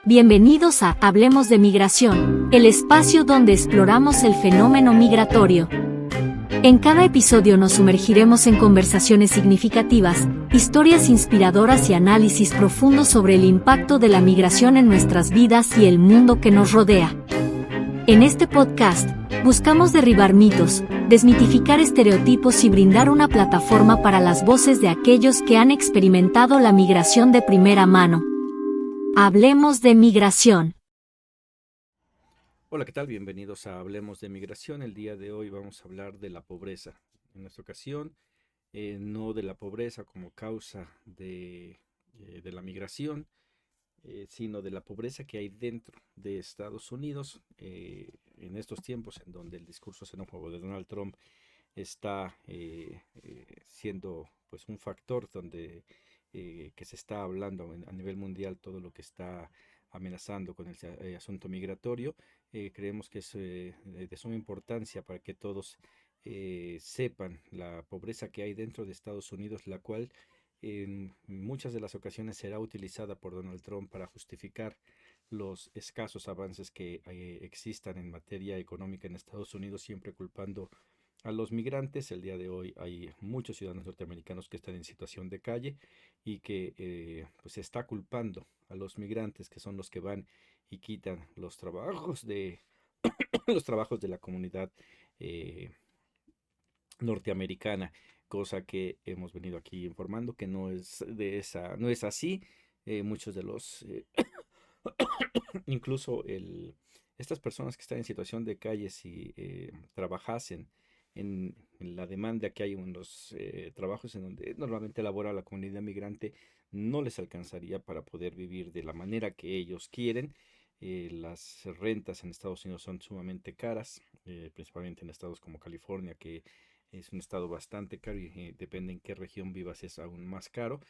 Bienvenidos a Hablemos de Migración, el espacio donde exploramos el fenómeno migratorio. En cada episodio nos sumergiremos en conversaciones significativas, historias inspiradoras y análisis profundos sobre el impacto de la migración en nuestras vidas y el mundo que nos rodea. En este podcast, buscamos derribar mitos, desmitificar estereotipos y brindar una plataforma para las voces de aquellos que han experimentado la migración de primera mano. Hablemos de migración. Hola, ¿qué tal? Bienvenidos a Hablemos de Migración. El día de hoy vamos a hablar de la pobreza. En esta ocasión, no de la pobreza como causa de la migración, sino de la pobreza que hay dentro de Estados Unidos en estos tiempos en donde el discurso xenófobo de Donald Trump está siendo pues un factor donde que se está hablando a nivel mundial, todo lo que está amenazando con el asunto migratorio. Creemos que es de suma importancia para que todos sepan la pobreza que hay dentro de Estados Unidos, la cual en muchas de las ocasiones será utilizada por Donald Trump para justificar los escasos avances que existan en materia económica en Estados Unidos, siempre culpando a los migrantes. El día de hoy hay muchos ciudadanos norteamericanos que están en situación de calle y que pues se está culpando a los migrantes, que son los que van y quitan los trabajos de los trabajos de la comunidad eh, norteamericana, cosa que hemos venido aquí informando que no es así. Muchos de los incluso estas personas que están en situación de calle, si trabajasen en la demanda que hay en los trabajos en donde normalmente labora la comunidad migrante, no les alcanzaría para poder vivir de la manera que ellos quieren. Las rentas en Estados Unidos son sumamente caras, principalmente en estados como California, que es un estado bastante caro y depende en qué región vivas es aún más caro.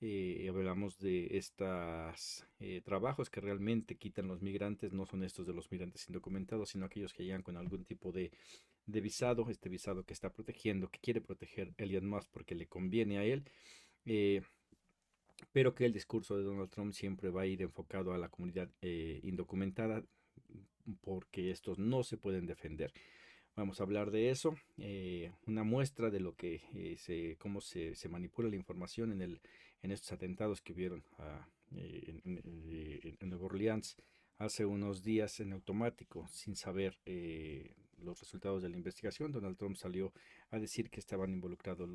Hablamos de estos trabajos que realmente quitan los migrantes, no son estos de los migrantes indocumentados, sino aquellos que llegan con algún tipo de visado, este visado que está protegiendo, que quiere proteger Elon Musk porque le conviene a él, eh, pero que el discurso de Donald Trump siempre va a ir enfocado a la comunidad indocumentada porque estos no se pueden defender. Vamos a hablar de eso, una muestra de lo que cómo se manipula la información en estos atentados que vieron en Nueva Orleans hace unos días en automático, sin saber los resultados de la investigación. Donald Trump salió a decir que estaban involucrados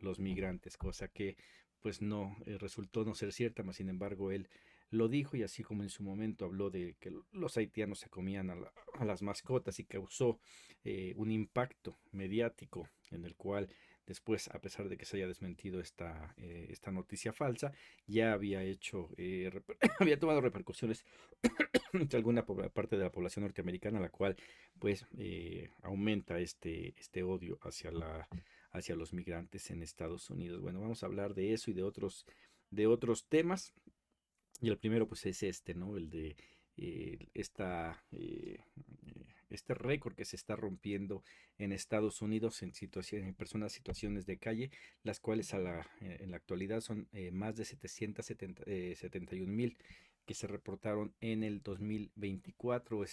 los migrantes, cosa que pues no resultó no ser cierta, mas sin embargo él lo dijo, y así como en su momento habló de que los haitianos se comían a las mascotas y causó un impacto mediático en el cual después, a pesar de que se haya desmentido esta noticia falsa, ya había había tomado repercusiones entre alguna parte de la población norteamericana, la cual pues aumenta este odio hacia los migrantes en Estados Unidos. Bueno, vamos a hablar de eso y de otros temas. Y el primero pues es ¿no? El de este récord que se está rompiendo en Estados Unidos en personas en situaciones de calle, las cuales en la actualidad son más de 771,000 que se reportaron en el 2024.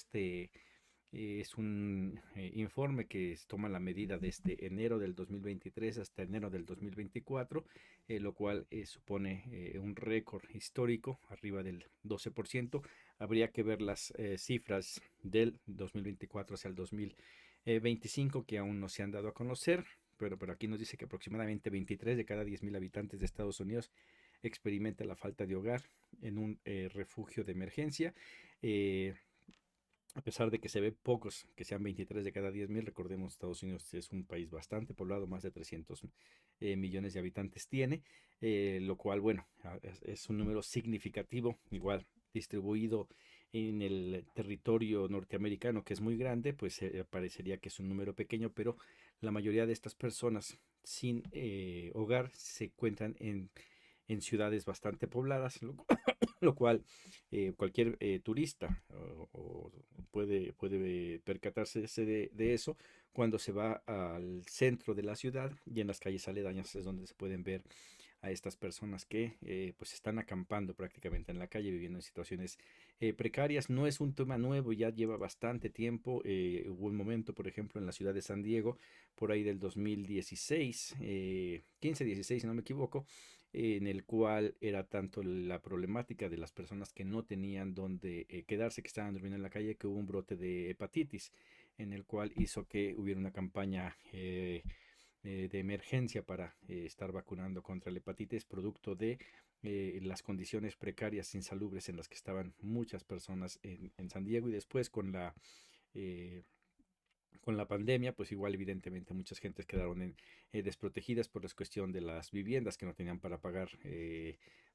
Es un informe que toma la medida desde enero del 2023 hasta enero del 2024, lo cual supone un récord histórico, arriba del 12%. Habría que ver las cifras del 2024 hacia el 2025, que aún no se han dado a conocer, pero aquí nos dice que aproximadamente 23 de cada 10,000 habitantes de Estados Unidos experimenta la falta de hogar en un refugio de emergencia. A pesar de que se ve pocos, que sean 23 de cada 10,000, recordemos, Estados Unidos es un país bastante poblado, más de 300 millones de habitantes tiene, lo cual, bueno, es un número significativo, igual distribuido en el territorio norteamericano, que es muy grande, pues parecería que es un número pequeño, pero la mayoría de estas personas sin hogar se encuentran en ciudades bastante pobladas, lo cual cualquier turista puede percatarse de eso cuando se va al centro de la ciudad, y en las calles aledañas es donde se pueden ver a estas personas que pues están acampando prácticamente en la calle, viviendo en situaciones precarias. No es un tema nuevo, ya lleva bastante tiempo. Hubo un momento, por ejemplo, en la ciudad de San Diego, por ahí del 2016, 15-16 si no me equivoco, en el cual era tanto la problemática de las personas que no tenían donde quedarse, que estaban durmiendo en la calle, que hubo un brote de hepatitis, en el cual hizo que hubiera una campaña de emergencia para estar vacunando contra la hepatitis, producto de las condiciones precarias, insalubres en las que estaban muchas personas en San Diego. Y después eh, con la pandemia, pues igual evidentemente muchas gentes quedaron desprotegidas por la cuestión de las viviendas que no tenían para pagar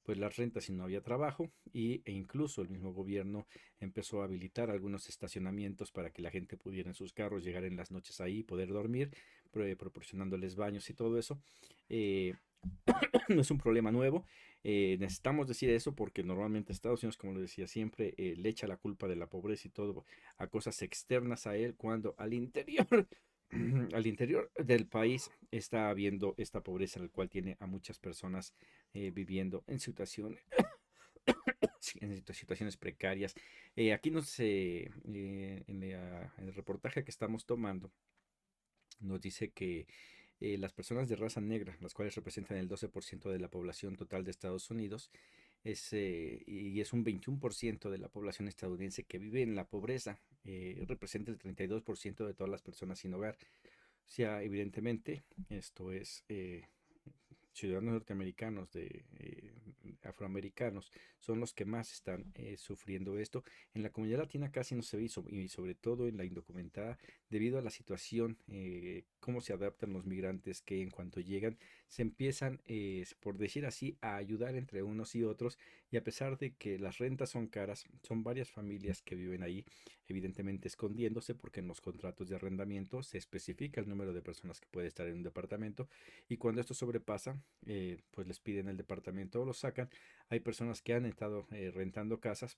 pues las rentas y no había trabajo, e incluso el mismo gobierno empezó a habilitar algunos estacionamientos para que la gente pudiera en sus carros llegar en las noches ahí y poder dormir, proporcionándoles baños y todo eso. Eh, no es un problema nuevo. Necesitamos decir eso porque normalmente Estados Unidos, como lo decía siempre, le echa la culpa de la pobreza y todo a cosas externas a él, cuando al interior, al interior del país está habiendo esta pobreza en la cual tiene a muchas personas viviendo en situaciones, sí, en situaciones precarias. Aquí no sé, en el reportaje que estamos tomando, nos dice que las personas de raza negra, las cuales representan el 12% de la población total de Estados Unidos, y es un 21% de la población estadounidense que vive en la pobreza, representa el 32% de todas las personas sin hogar. O sea, evidentemente, esto es ciudadanos norteamericanos, afroamericanos, son los que más están sufriendo esto. En la comunidad latina casi no se ve, y sobre todo en la indocumentada, debido a la situación, cómo se adaptan los migrantes, que en cuanto llegan se empiezan, por decir así, a ayudar entre unos y otros, y a pesar de que las rentas son caras, son varias familias que viven ahí, evidentemente escondiéndose, porque en los contratos de arrendamiento se especifica el número de personas que puede estar en un departamento, y cuando esto sobrepasa, pues les piden el departamento o lo sacan. Hay personas que han estado rentando casas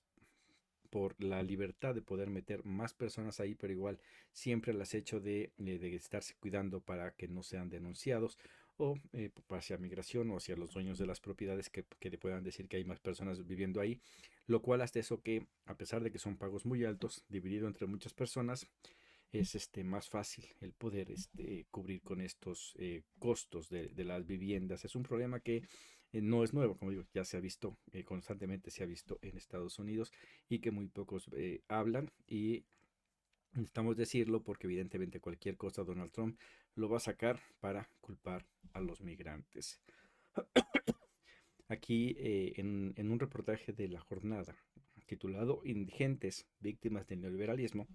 por la libertad de poder meter más personas ahí, pero igual siempre al acecho de estarse cuidando para que no sean denunciados, o hacia migración o hacia los dueños de las propiedades que le puedan decir que hay más personas viviendo ahí, lo cual hace eso que, a pesar de que son pagos muy altos, dividido entre muchas personas, es más fácil el poder cubrir con estos costos de las viviendas. Es un problema que no es nuevo, como digo, ya se ha visto, constantemente se ha visto en Estados Unidos, y que muy pocos hablan, y necesitamos decirlo porque evidentemente cualquier cosa Donald Trump lo va a sacar para culpar a los migrantes. Aquí en un reportaje de La Jornada titulado Indigentes, víctimas del neoliberalismo,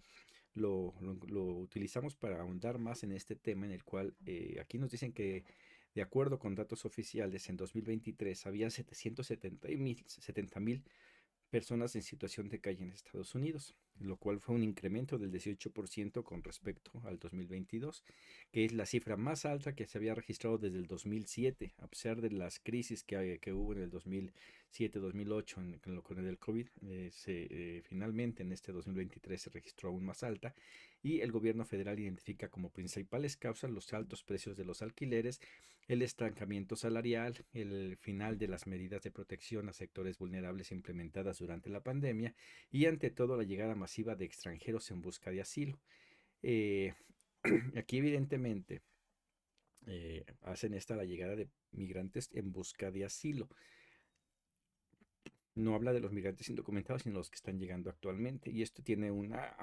lo utilizamos para ahondar más en este tema, en el cual aquí nos dicen que, de acuerdo con datos oficiales, en 2023 había 70,000 personas en situación de calle en Estados Unidos, lo cual fue un incremento del 18% con respecto al 2022, que es la cifra más alta que se había registrado desde el 2007, a pesar de las crisis que hubo en el 2007-2008 con el COVID. Finalmente en este 2023 se registró aún más alta, y el gobierno federal identifica como principales causas los altos precios de los alquileres, el estancamiento salarial, el final de las medidas de protección a sectores vulnerables implementadas durante la pandemia, y ante todo la llegada masiva de extranjeros en busca de asilo. Eh, Aquí evidentemente hacen esta la llegada de migrantes en busca de asilo. No habla de los migrantes indocumentados, sino los que están llegando actualmente. Y esto tiene una...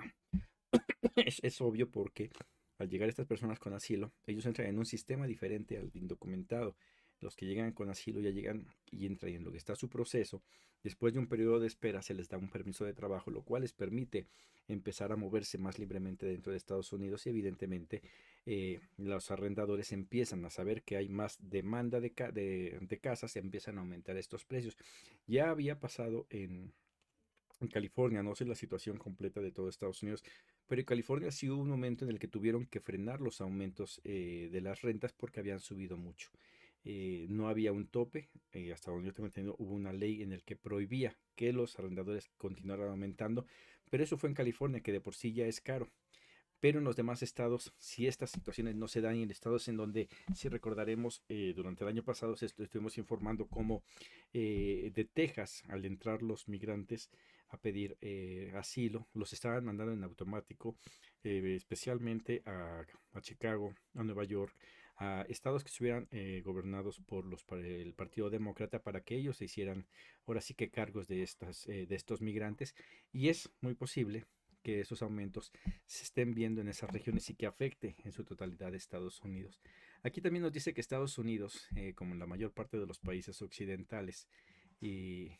es obvio porque al llegar estas personas con asilo, ellos entran en un sistema diferente al indocumentado. Los que llegan con asilo ya llegan y entran en lo que está su proceso. Después de un periodo de espera se les da un permiso de trabajo, lo cual les permite empezar a moverse más libremente dentro de Estados Unidos, y evidentemente los arrendadores empiezan a saber que hay más demanda de casas, y empiezan a aumentar estos precios. Ya había pasado en California, no sé la situación completa de todo Estados Unidos, pero en California sí hubo un momento en el que tuvieron que frenar los aumentos de las rentas porque habían subido mucho. No había un tope, hasta donde yo tengo entendido, hubo una ley en el que prohibía que los arrendadores continuaran aumentando, pero eso fue en California, que de por sí ya es caro. pero en los demás estados, si estas situaciones no se dan, y en estados en donde, si recordaremos, durante el año pasado estuvimos informando cómo de Texas, al entrar los migrantes a pedir asilo, los estaban mandando en automático, especialmente a Chicago, a Nueva York, a estados que estuvieran gobernados por el Partido Demócrata, para que ellos se hicieran ahora sí que cargos de estos migrantes, y es muy posible que esos aumentos se estén viendo en esas regiones y que afecte en su totalidad a Estados Unidos. Aquí también nos dice que Estados Unidos, como en la mayor parte de los países occidentales y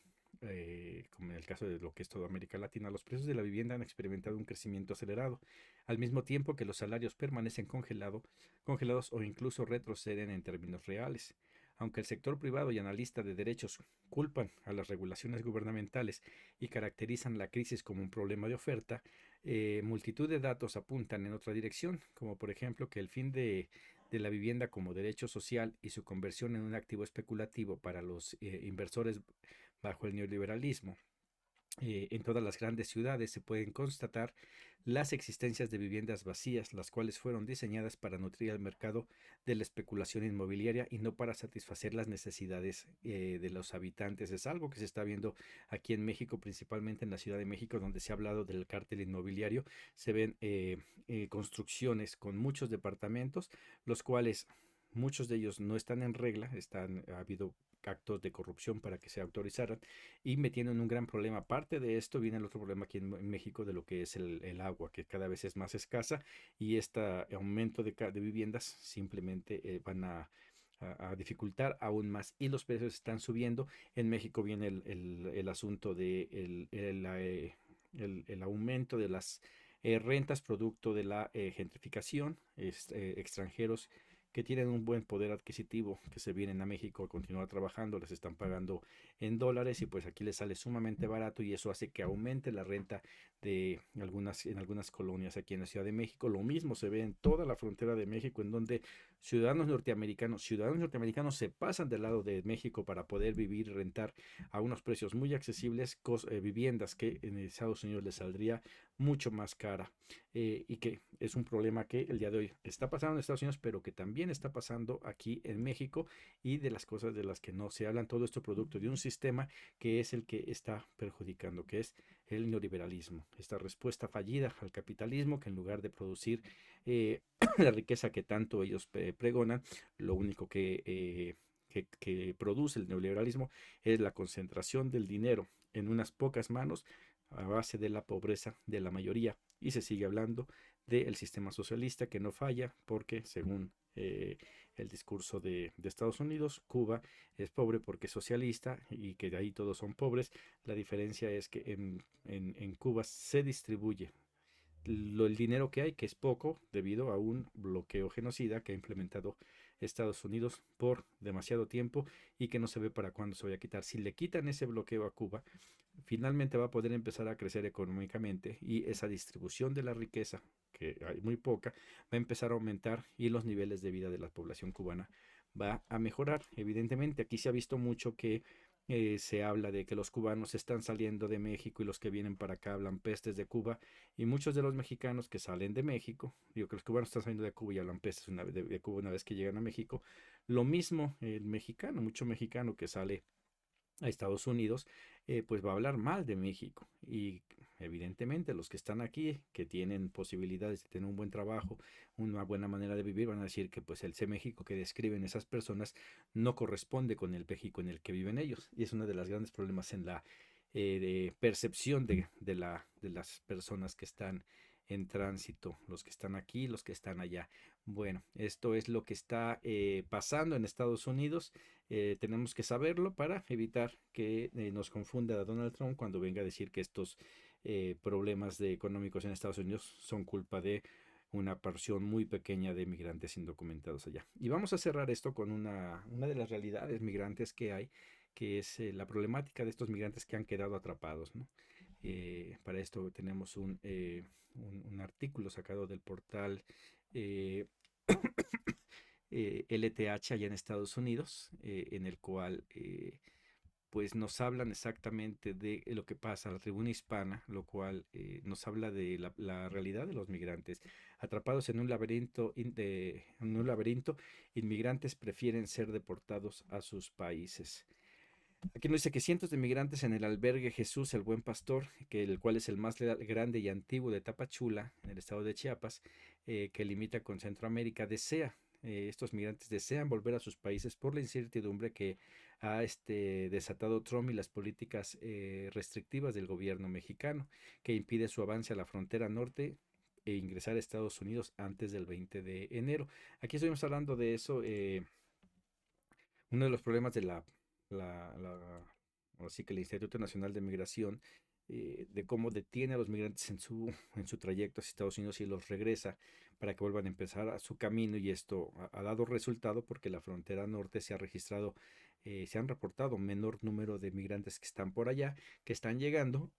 como en el caso de lo que es toda América Latina, los precios de la vivienda han experimentado un crecimiento acelerado, al mismo tiempo que los salarios permanecen congelados o incluso retroceden en términos reales. Aunque el sector privado y analistas de derechos culpan a las regulaciones gubernamentales y caracterizan la crisis como un problema de oferta, multitud de datos apuntan en otra dirección, como por ejemplo que el fin de la vivienda como derecho social y su conversión en un activo especulativo para los inversores bajo el neoliberalismo. En todas las grandes ciudades se pueden constatar las existencias de viviendas vacías, las cuales fueron diseñadas para nutrir el mercado de la especulación inmobiliaria y no para satisfacer las necesidades de los habitantes. Es algo que se está viendo aquí en México, principalmente en la Ciudad de México, donde se ha hablado del cártel inmobiliario. Se ven construcciones con muchos departamentos, los cuales muchos de ellos no están en regla, ha habido actos de corrupción para que se autorizaran, y metiendo en un gran problema. Aparte de esto viene el otro problema aquí en México, de lo que es el agua, que cada vez es más escasa, y este aumento de viviendas simplemente van a dificultar aún más, y los precios están subiendo. En México viene el asunto de el aumento de las rentas producto de la gentrificación, extranjeros que tienen un buen poder adquisitivo, que se vienen a México a continuar trabajando, les están pagando en dólares, y pues aquí les sale sumamente barato, y eso hace que aumente la renta en algunas colonias aquí en la Ciudad de México. Lo mismo se ve en toda la frontera de México, en donde ciudadanos norteamericanos se pasan del lado de México para poder vivir y rentar a unos precios muy accesibles viviendas que en Estados Unidos les saldría mucho más cara, y que es un problema que el día de hoy está pasando en Estados Unidos, pero que también está pasando aquí en México, y de las cosas de las que no se hablan, todo esto producto de un sistema que es el que está perjudicando, que es el neoliberalismo, esta respuesta fallida al capitalismo, que en lugar de producir la riqueza que tanto ellos pregonan, lo único que produce el neoliberalismo es la concentración del dinero en unas pocas manos, a base de la pobreza de la mayoría. Y se sigue hablando del sistema socialista, que no falla, porque según el discurso de Estados Unidos, Cuba es pobre porque es socialista, y que de ahí todos son pobres. La diferencia es que en Cuba se distribuye el dinero que hay, que es poco, debido a un bloqueo genocida que ha implementado Estados Unidos por demasiado tiempo, y que no se ve para cuándo se vaya a quitar. Si le quitan ese bloqueo a Cuba, finalmente va a poder empezar a crecer económicamente, y esa distribución de la riqueza, que hay muy poca, va a empezar a aumentar, y los niveles de vida de la población cubana va a mejorar. Evidentemente, aquí se ha visto mucho que se habla de que los cubanos están saliendo de México, y los que vienen para acá hablan pestes de Cuba, y muchos de los mexicanos que salen de México, digo que los cubanos están saliendo de Cuba y hablan pestes de Cuba una vez que llegan a México. Lo mismo el mexicano, mucho mexicano que sale a Estados Unidos, pues va a hablar mal de México, y evidentemente los que están aquí, que tienen posibilidades de tener un buen trabajo, una buena manera de vivir, van a decir que pues el México que describen esas personas no corresponde con el México en el que viven ellos, y es uno de los grandes problemas en la de percepción de las personas que están en tránsito, los que están aquí, los que están allá. Bueno, esto es lo que está pasando en Estados Unidos. Tenemos que saberlo para evitar que nos confunda a Donald Trump cuando venga a decir que estos problemas económicos en Estados Unidos son culpa de una porción muy pequeña de migrantes indocumentados allá. Y vamos a cerrar esto con una de las realidades migrantes que hay, que es la problemática de estos migrantes que han quedado atrapados, ¿no? Para esto tenemos un artículo sacado del portal eh, LTH allá en Estados Unidos, en el cual pues nos hablan exactamente de lo que pasa a la tribuna hispana, lo cual nos habla de la realidad de los migrantes. Atrapados en un laberinto, inmigrantes prefieren ser deportados a sus países. Aquí nos dice que cientos de migrantes en el albergue Jesús el Buen Pastor, el cual es el más grande y antiguo de Tapachula, en el estado de Chiapas, que limita con Centroamérica, estos migrantes desean volver a sus países por la incertidumbre que ha desatado Trump y las políticas restrictivas del gobierno mexicano, que impide su avance a la frontera norte e ingresar a Estados Unidos antes del 20 de enero. Aquí estuvimos hablando de eso. Uno de los problemas de así que el Instituto Nacional de Migración, de cómo detiene a los migrantes en su trayecto hacia Estados Unidos y los regresa para que vuelvan a empezar a su camino, y esto ha dado resultado porque la frontera norte se han reportado menor número de migrantes que están por allá, que están llegando,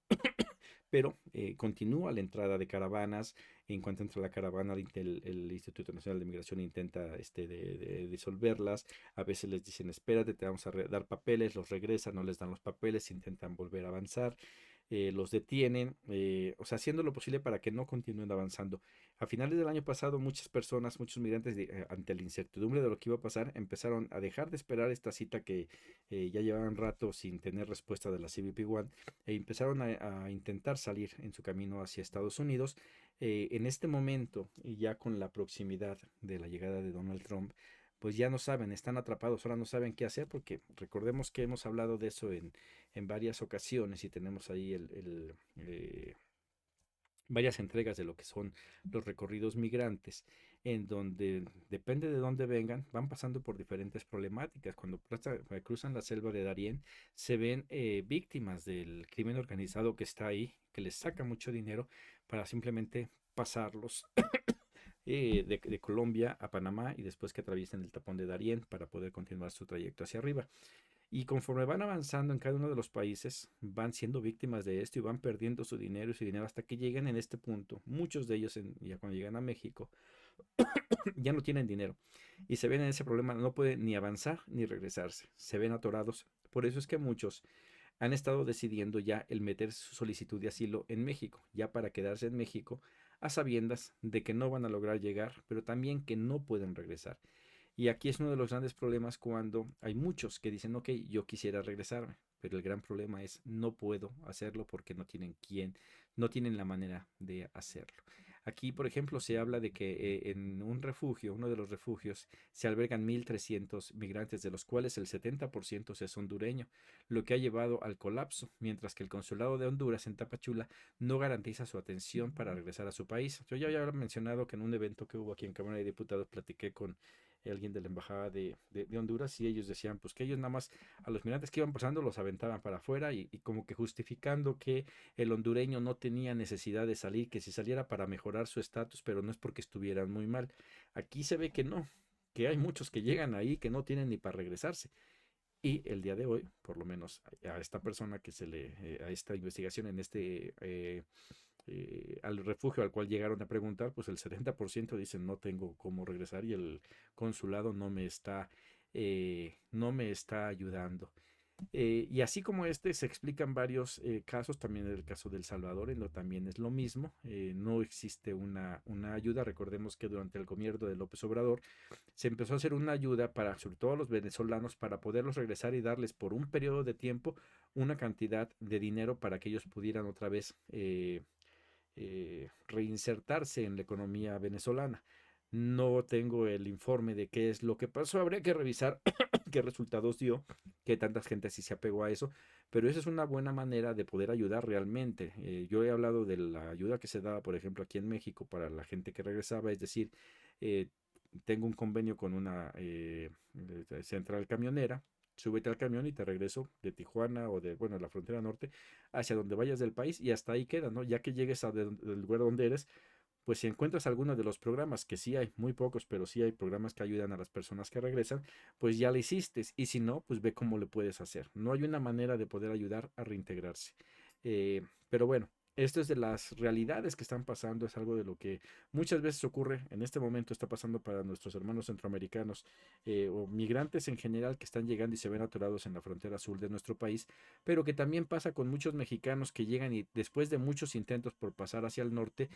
pero continúa la entrada de caravanas. En cuanto entra la caravana, el Instituto Nacional de Migración intenta de disolverlas. A veces les dicen, espérate, te vamos a dar papeles, los regresan, no les dan los papeles, intentan volver a avanzar, los detienen, o sea, haciendo lo posible para que no continúen avanzando. A finales del año pasado, muchas personas, muchos migrantes, ante la incertidumbre de lo que iba a pasar, empezaron a dejar de esperar esta cita que ya llevaban rato sin tener respuesta de la CBP One, e empezaron a intentar salir en su camino hacia Estados Unidos. En este momento, y ya con la proximidad de la llegada de Donald Trump, pues ya no saben, están atrapados, ahora no saben qué hacer, porque recordemos que hemos hablado de eso en varias ocasiones, y tenemos ahí varias entregas de lo que son los recorridos migrantes, en donde depende de dónde vengan, van pasando por diferentes problemáticas. Cuando cruzan la selva de Darién, se ven víctimas del crimen organizado que está ahí, que les saca mucho dinero para simplemente pasarlos de Colombia a Panamá, y después que atraviesen el tapón de Darién para poder continuar su trayecto hacia arriba. Y conforme van avanzando en cada uno de los países, van siendo víctimas de esto y van perdiendo su dinero y su dinero hasta que llegan en este punto. Muchos de ellos, ya cuando llegan a México, ya no tienen dinero y se ven en ese problema, no pueden ni avanzar ni regresarse, se ven atorados. Por eso es que muchos han estado decidiendo ya el meter su solicitud de asilo en México, ya para quedarse en México, a sabiendas de que no van a lograr llegar, pero también que no pueden regresar. Y aquí es uno de los grandes problemas, cuando hay muchos que dicen, ok, yo quisiera regresarme, pero el gran problema es no puedo hacerlo porque no tienen la manera de hacerlo. Aquí, por ejemplo, se habla de que en un refugio, uno de los refugios, se albergan 1.300 migrantes, de los cuales el 70% es hondureño, lo que ha llevado al colapso, mientras que el consulado de Honduras en Tapachula no garantiza su atención para regresar a su país. Yo ya había mencionado que en un evento que hubo aquí en Cámara de Diputados platiqué con alguien de la embajada de Honduras, y ellos decían pues que ellos nada más a los migrantes que iban pasando los aventaban para afuera, y como que justificando que el hondureño no tenía necesidad de salir, que si saliera para mejorar su estatus, pero no es porque estuvieran muy mal. Aquí se ve que no, que hay muchos que llegan ahí que no tienen ni para regresarse. Y el día de hoy, por lo menos a esta persona a esta investigación, al refugio al cual llegaron a preguntar, pues el 70% dicen no tengo cómo regresar, y el consulado no me está ayudando. Y así como se explican varios casos, también el caso del Salvador, en lo también es lo mismo. No existe una ayuda. Recordemos que durante el gobierno de López Obrador se empezó a hacer una ayuda para, sobre todo a los venezolanos, para poderlos regresar y darles por un periodo de tiempo una cantidad de dinero para que ellos pudieran otra vez reinsertarse en la economía venezolana. No tengo el informe de qué es lo que pasó, habría que revisar qué resultados dio, qué tanta gente sí se apegó a eso, pero esa es una buena manera de poder ayudar realmente. Yo he hablado de la ayuda que se daba, por ejemplo, aquí en México para la gente que regresaba, es decir, eh, tengo un convenio con una central camionera, súbete al camión y te regreso de Tijuana o bueno, la frontera norte, hacia donde vayas del país, y hasta ahí queda, ¿no? Ya que llegues del lugar donde eres, pues si encuentras alguno de los programas, que sí hay, muy pocos, pero sí hay programas que ayudan a las personas que regresan, pues ya lo hiciste, y si no, pues ve cómo le puedes hacer. No hay una manera de poder ayudar a reintegrarse. Pero bueno, esto es de las realidades que están pasando, es algo de lo que muchas veces ocurre, en este momento está pasando para nuestros hermanos centroamericanos o migrantes en general que están llegando y se ven atorados en la frontera sur de nuestro país, pero que también pasa con muchos mexicanos que llegan y después de muchos intentos por pasar hacia el norte,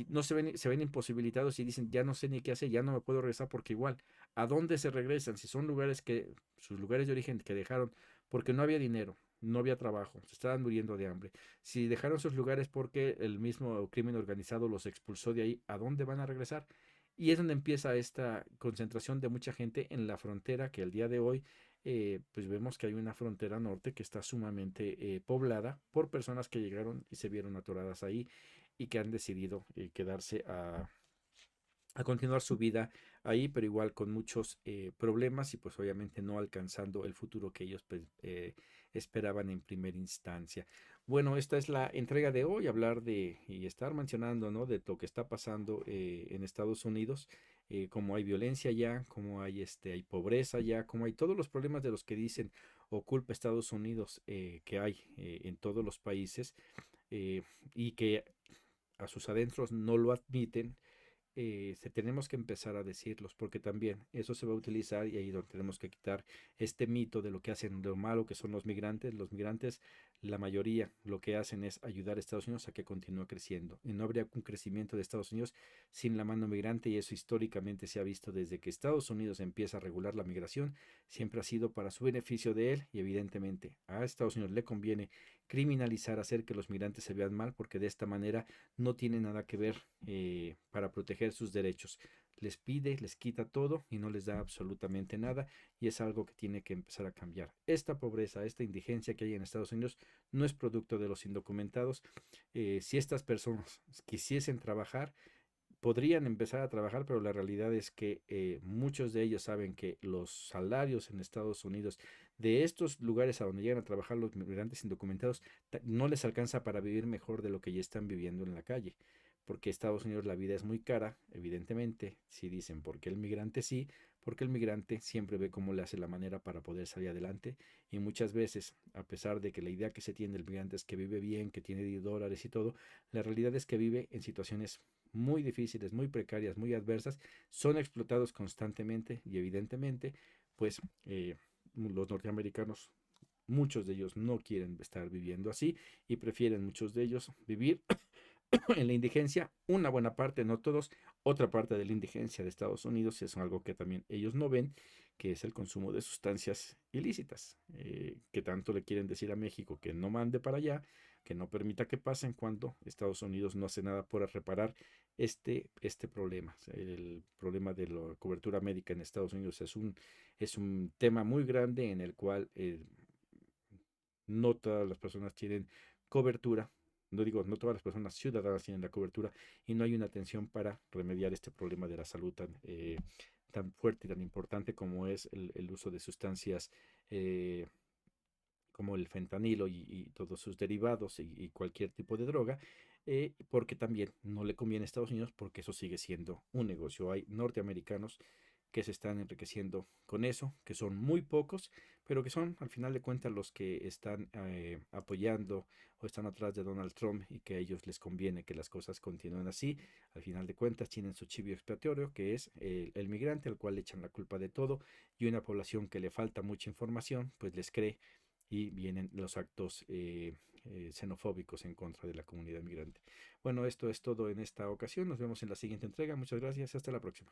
no se ven imposibilitados y dicen, ya no sé ni qué hacer, ya no me puedo regresar porque igual, ¿a dónde se regresan? Si son lugares que, sus lugares de origen que dejaron porque no había dinero, no había trabajo, se estaban muriendo de hambre. Si dejaron sus lugares porque el mismo crimen organizado los expulsó de ahí, ¿a dónde van a regresar? Y es donde empieza esta concentración de mucha gente en la frontera que el día de hoy, pues vemos que hay una frontera norte que está sumamente poblada por personas que llegaron y se vieron atoradas ahí y que han decidido quedarse a continuar su vida ahí, pero igual con muchos problemas y pues obviamente no alcanzando el futuro que ellos pues, esperaban en primera instancia. Bueno, esta es la entrega de hoy, hablar de y estar mencionando, ¿no? De lo que está pasando en Estados Unidos, cómo hay violencia ya, cómo hay, hay pobreza ya, cómo hay todos los problemas de los que dicen o culpa Estados Unidos que hay en todos los países eh, y que a sus adentros no lo admiten, tenemos que empezar a decirlos, porque también eso se va a utilizar y ahí donde tenemos que quitar este mito de lo que hacen, de lo malo que son los migrantes. Los migrantes, la mayoría, lo que hacen es ayudar a Estados Unidos a que continúe creciendo. Y no habría un crecimiento de Estados Unidos sin la mano migrante, y eso históricamente se ha visto desde que Estados Unidos empieza a regular la migración, siempre ha sido para su beneficio de él, y evidentemente a Estados Unidos le conviene criminalizar, hacer que los migrantes se vean mal, porque de esta manera no tiene nada que ver para proteger sus derechos. Les pide, les quita todo y no les da absolutamente nada, y es algo que tiene que empezar a cambiar. Esta pobreza, esta indigencia que hay en Estados Unidos no es producto de los indocumentados. Si estas personas quisiesen trabajar, podrían empezar a trabajar, pero la realidad es que muchos de ellos saben que los salarios en Estados Unidos de estos lugares a donde llegan a trabajar los migrantes indocumentados no les alcanza para vivir mejor de lo que ya están viviendo en la calle, porque Estados Unidos la vida es muy cara, evidentemente. Si dicen, ¿por qué el migrante sí? Porque el migrante siempre ve cómo le hace la manera para poder salir adelante, y muchas veces, a pesar de que la idea que se tiene del migrante es que vive bien, que tiene $10 y todo, la realidad es que vive en situaciones muy difíciles, muy precarias, muy adversas, son explotados constantemente, y evidentemente, pues los norteamericanos, muchos de ellos no quieren estar viviendo así y prefieren muchos de ellos vivir en la indigencia. Una buena parte, no todos, otra parte de la indigencia de Estados Unidos es algo que también ellos no ven, que es el consumo de sustancias ilícitas, que tanto le quieren decir a México que no mande para allá, que no permita que pasen, cuando Estados Unidos no hace nada por reparar este problema. El problema de la cobertura médica en Estados Unidos es un tema muy grande en el cual no todas las personas tienen cobertura. No digo, no todas las personas ciudadanas tienen la cobertura, y no hay una atención para remediar este problema de la salud tan fuerte y tan importante como es el uso de sustancias como el fentanilo y todos sus derivados y cualquier tipo de droga, porque también no le conviene a Estados Unidos, porque eso sigue siendo un negocio. Hay norteamericanos que se están enriqueciendo con eso, que son muy pocos, pero que son al final de cuentas los que están apoyando o están atrás de Donald Trump, y que a ellos les conviene que las cosas continúen así. Al final de cuentas tienen su chivo expiatorio, que es el migrante, al cual le echan la culpa de todo, y una población que le falta mucha información, pues les cree, y vienen los actos xenofóbicos en contra de la comunidad migrante. Bueno, esto es todo en esta ocasión. Nos vemos en la siguiente entrega. Muchas gracias. Hasta la próxima.